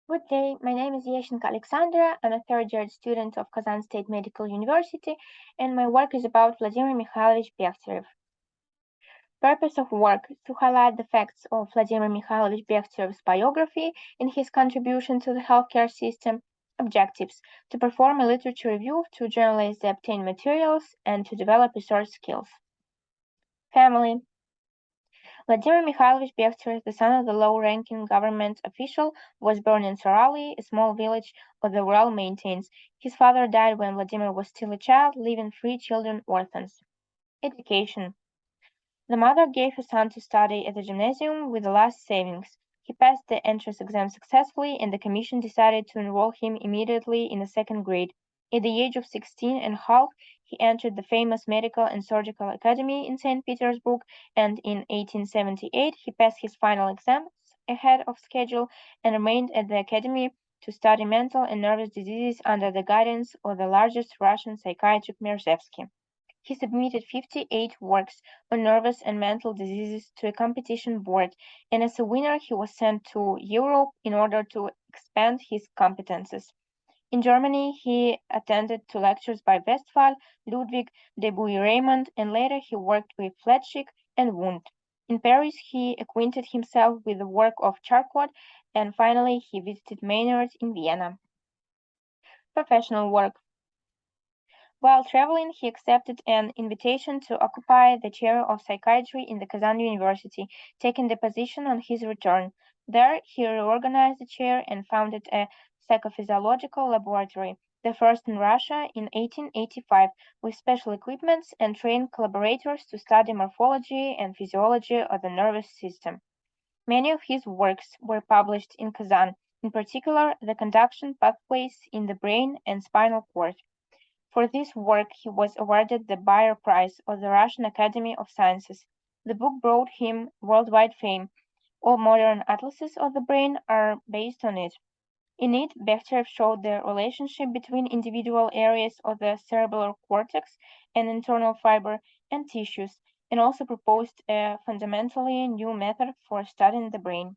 Good day, my name is Ещенко Alexandra. I'm a third-year student of Kazan State Medical University, and my work is about Vladimir Mikhailovich Bekhterev. Purpose of work: to highlight the facts of Vladimir Mikhailovich Bekhterev's biography and his contribution to the healthcare system. Objectives: to perform a literature review, to journalize the obtained materials, and to develop research skills. Family: Vladimir Mikhailovich Bekhterev, the son of the low-ranking government official, was born in Sarali, a small village of the Ural Mountains. His father died when Vladimir was still a child, leaving three children orphans. Education: the mother gave her son to study at the gymnasium with the last savings. He passed the entrance exam successfully, and the commission decided to enroll him immediately in the second grade. At the age of 16 and a half, he entered the famous Medical and Surgical Academy in St. Petersburg, and in 1878 he passed his final exams ahead of schedule and remained at the academy to study mental and nervous diseases under the guidance of the largest Russian psychiatrist Merzhevsky. He submitted 58 works on nervous and mental diseases to a competition board, and as a winner he was sent to Europe in order to expand his competences. In Germany, he attended to lectures by Westphal, Ludwig, de Bouy-Raymond, and later he worked with Fletchik and Wundt. In Paris, he acquainted himself with the work of Charcot, and finally he visited Maynard in Vienna. Professional work. While traveling, he accepted an invitation to occupy the chair of psychiatry in the Kazan University, taking the position on his return. There, he reorganized the chair and founded a psychophysiological laboratory, the first in Russia in 1885, with special equipment and trained collaborators to study morphology and physiology of the nervous system. Many of his works were published in Kazan, in particular the conduction pathways in the brain and spinal cord. For this work he was awarded the Bayer Prize of the Russian Academy of Sciences. The book brought him worldwide fame. All modern atlases of the brain are based on it. In it, Bekhterev showed the relationship between individual areas of the cerebral cortex and internal fiber and tissues, and also proposed a fundamentally new method for studying the brain.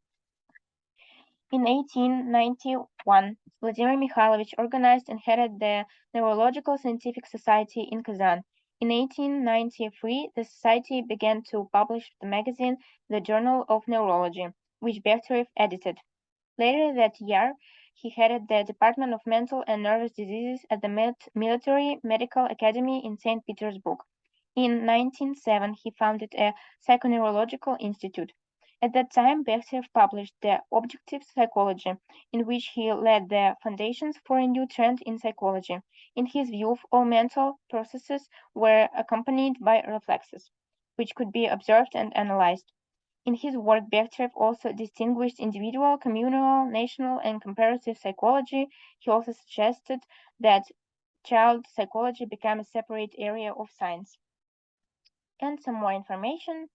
In 1891, Vladimir Mikhailovich organized and headed the Neurological Scientific Society in Kazan. In 1893, the society began to publish the magazine The Journal of Neurology, which Bekhterev edited. Later that year, he headed the Department of Mental and Nervous Diseases at the Military Medical Academy in St. Petersburg. In 1907, he founded a psychoneurological institute. At that time, Bekhterev published The Objective Psychology, in which he laid the foundations for a new trend in psychology. In his view, all mental processes were accompanied by reflexes, which could be observed and analyzed. In his work, Bekhterev also distinguished individual, communal, national, and comparative psychology. He also suggested that child psychology become a separate area of science. And some more information.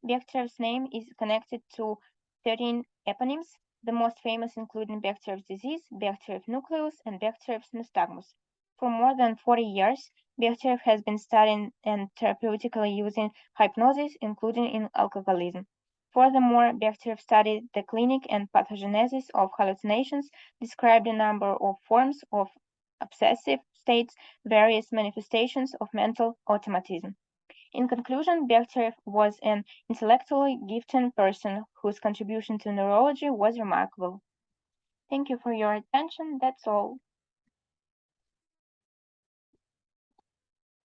Bekhtérev's name is connected to 13 eponyms, the most famous including Bekhtérev's disease, Bekhterev nucleus, and Bekhtérev's nystagmus. For more than 40 years, Bekhterev has been studying and therapeutically using hypnosis, including in alcoholism. Furthermore, Bekhterev studied the clinic and pathogenesis of hallucinations, described a number of forms of obsessive states, various manifestations of mental automatism. In conclusion, Bekhterev was an intellectually gifted person whose contribution to neurology was remarkable. Thank you for your attention. That's all.